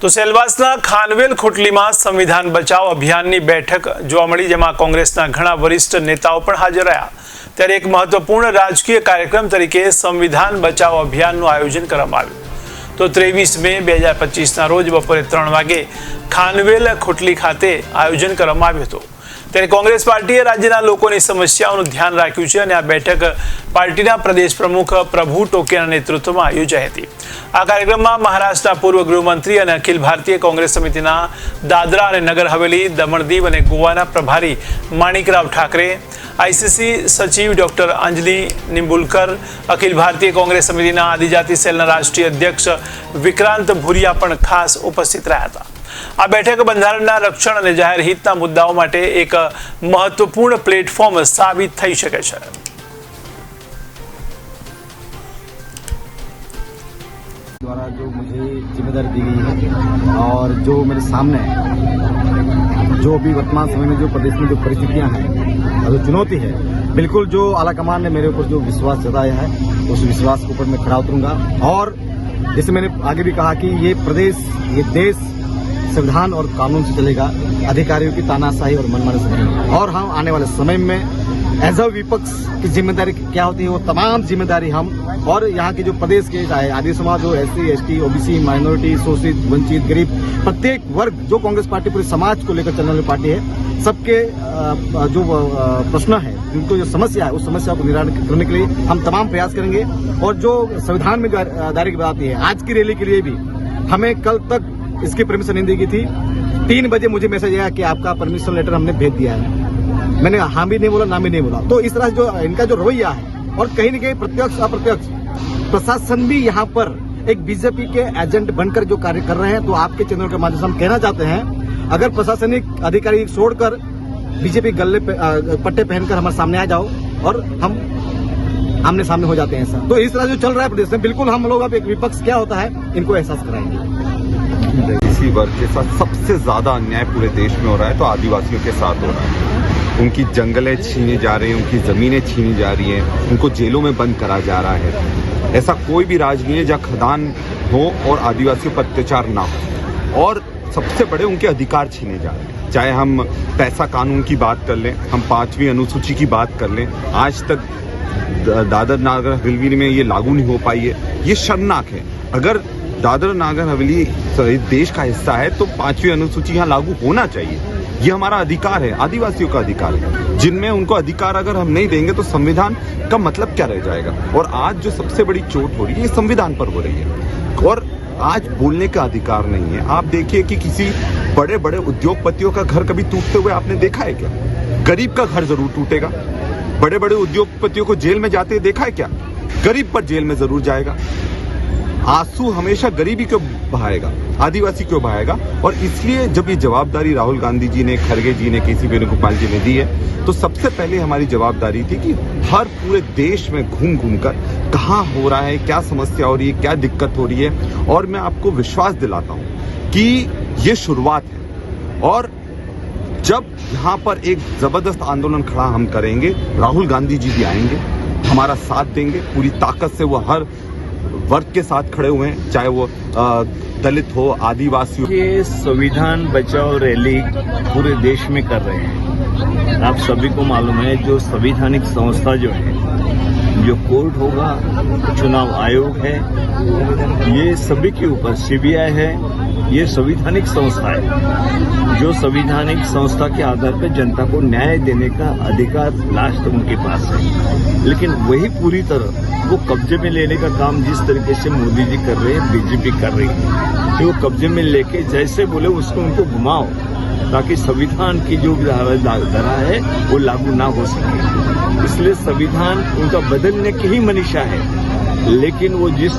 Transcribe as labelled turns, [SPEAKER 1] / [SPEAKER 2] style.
[SPEAKER 1] તો સેલવાસના ખાનવેલ ખોટલીમાં સંવિધાન બચાવ અભિયાનની બેઠક જોવા મળી, જેમાં કોંગ્રેસના ઘણા વરિષ્ઠ નેતાઓ પણ હાજર રહ્યા। ત્યારે એક મહત્વપૂર્ણ રાજકીય કાર્યક્રમ તરીકે સંવિધાન બચાવ અભિયાનનું આયોજન કરવામાં આવ્યું। તો 23 મે 2025ના રોજ બપોરે 3 વાગે ખાનવેલ ખોટલી ખાતે આયોજન કરવામાં આવ્યું હતું। ત્યારે કોંગ્રેસ પાર્ટીએ રાજ્યના લોકોની સમસ્યાઓનું ધ્યાન રાખ્યું છે અને આ બેઠક પાર્ટીના પ્રદેશ પ્રમુખ પ્રભુ ટોકેના નેતૃત્વમાં યોજાઈ હતી। આ કાર્યક્રમમાં મહારાષ્ટ્રના પૂર્વ ગૃહમંત્રી અને અખિલ ભારતીય કોંગ્રેસ સમિતિના દાદરા અને નગર હવેલી, દમણ દીવ અને ગોવાના પ્રભારી માણિકરાવ ઠાકરે, આઈસીસી સચિવ ડોક્ટર અંજલિ નિંબુલકર, અખિલ ભારતીય કોંગ્રેસ સમિતિના આદિજાતિ સેલના રાષ્ટ્રીય અધ્યક્ષ વિક્રાંત ભુરિયા પણ ખાસ ઉપસ્થિત રહ્યા હતા। આ બેઠક બંધારણના રક્ષણ અને જાહેર હિતના મુદ્દાઓ માટે એક મહત્વપૂર્ણ પ્લેટફોર્મ સાબિત થઈ શકે છે।
[SPEAKER 2] द्वारा जो मुझे जिम्मेदारी दी गई है और जो मेरे सामने जो भी वर्तमान समय में जो प्रदेश में जो परिस्थितियां हैं, जो चुनौती है, बिल्कुल जो आलाकमान ने मेरे ऊपर जो विश्वास जताया है, उस विश्वास के ऊपर मैं खड़ा उतरूंगा। और जैसे मैंने आगे भी कहा कि ये प्रदेश, ये देश संविधान और कानून से चलेगा, अधिकारियों की तानाशाही और मनमानी से नहीं। और हम आने वाले समय में एज अ विपक्ष की जिम्मेदारी क्या होती है, वो तमाम जिम्मेदारी हम और यहाँ के जो प्रदेश के चाहे आदिवासी समाज हो, SC ST OBC माइनॉरिटी, शोषित वंचित गरीब, प्रत्येक वर्ग जो कांग्रेस पार्टी पूरे समाज को लेकर चलने वाली पार्टी है, सबके जो प्रश्न है, उनको जो समस्या है, उस समस्या को निराकरण करने के लिए हम तमाम प्रयास करेंगे। और जो संविधान में दायरे की बात है, आज की रैली के लिए भी हमें कल तक इसकी परमिशन नहीं दी गई थी। 3 बजे मुझे मैसेज आया कि आपका परमिशन लेटर हमने भेज दिया है। मैंने हाँ भी नहीं बोला, ना भी नहीं बोला। तो इस तरह से जो इनका जो रवैया है, और कहीं न कहीं प्रत्यक्ष अप्रत्यक्ष प्रशासन भी यहाँ पर एक बीजेपी के एजेंट बनकर जो कार्य कर रहे हैं। तो आपके चैनल के माध्यम से हम कहना चाहते हैं, अगर प्रशासनिक अधिकारी छोड़कर बीजेपी गले पट्टे पहनकर हमारे सामने आ जाओ और हम आमने सामने हो जाते हैं। ऐसा तो इस तरह जो चल रहा है प्रदेश में, बिल्कुल हम लोग अब एक विपक्ष क्या होता है इनको एहसास कराएंगे।
[SPEAKER 3] इसी वर्ग के साथ सबसे ज्यादा अन्याय पूरे देश में हो रहा है तो आदिवासियों के साथ हो रहा है। उनकी जंगलें छीनी जा रही हैं, उनकी जमीनें छीनी जा रही हैं, उनको जेलों में बंद करा जा रहा है। ऐसा कोई भी राज्य नहीं है जहाँ खदान हो और आदिवासियों पर अत्याचार ना हो। और सबसे बड़े उनके अधिकार छीने जा रहे हैं। चाहे हम पैसा कानून की बात कर लें, हम 5वीं अनुसूची की बात कर लें, आज तक दादर नागर हवेली में ये लागू नहीं हो पाई है। ये शर्मनाक है। अगर दादर नागर हवेली देश का हिस्सा है तो 5वीं अनुसूची यहाँ लागू होना चाहिए। ये हमारा अधिकार है, आदिवासियों का अधिकार है, जिनमें उनको अधिकार अगर हम नहीं देंगे तो संविधान का मतलब क्या रह जाएगा। और आज जो सबसे बड़ी चोट हो रही है ये संविधान पर हो रही है। और आज बोलने का अधिकार नहीं है। आप देखिए कि किसी बड़े बड़े उद्योगपतियों का घर कभी टूटते हुए आपने देखा है क्या? गरीब का घर जरूर टूटेगा। बड़े बड़े उद्योगपतियों को जेल में जाते देखा है क्या? गरीब पर जेल में जरूर जाएगा। आंसू हमेशा गरीबी क्यों बहाएगा, आदिवासी क्यों बहाएगा? और इसलिए जब ये जवाबदारी राहुल गांधी जी ने, खड़गे जी ने, KC वेणुगोपाल जी ने दी है, तो सबसे पहले हमारी जवाबदारी थी कि हर पूरे देश में घूम घूम कर कहाँ हो रहा है, क्या समस्या हो रही है, क्या दिक्कत हो रही है। और मैं आपको विश्वास दिलाता हूँ कि ये शुरुआत है। और जब यहाँ पर एक जबरदस्त आंदोलन खड़ा हम करेंगे, राहुल गांधी जी भी आएंगे, हमारा साथ देंगे पूरी ताकत से। वो हर वर्ग के साथ खड़े हुए हैं, चाहे वो दलित हो, आदिवासी हो।
[SPEAKER 4] ये संविधान बचाओ रैली पूरे देश में कर रहे हैं। आप सभी को मालूम है, जो संवैधानिक संस्था जो है, जो कोर्ट होगा, चुनाव आयोग है, ये सभी के ऊपर CBI है, ये संवैधानिक संस्था है। जो संवैधानिक संस्था के आधार पर जनता को न्याय देने का अधिकार लास्ट उनके पास है। लेकिन वही पूरी तरह वो कब्जे में लेने का काम जिस तरीके से मोदी जी कर रहे हैं, बीजेपी कर रही है, कि वो कब्जे में लेके जैसे बोले उसको उनको घुमाओ, ताकि संविधान की जो धारा है वो लागू ना हो सके। इसलिए संविधान उनका बदलने की ही मनीषा है। लेकिन वो जिस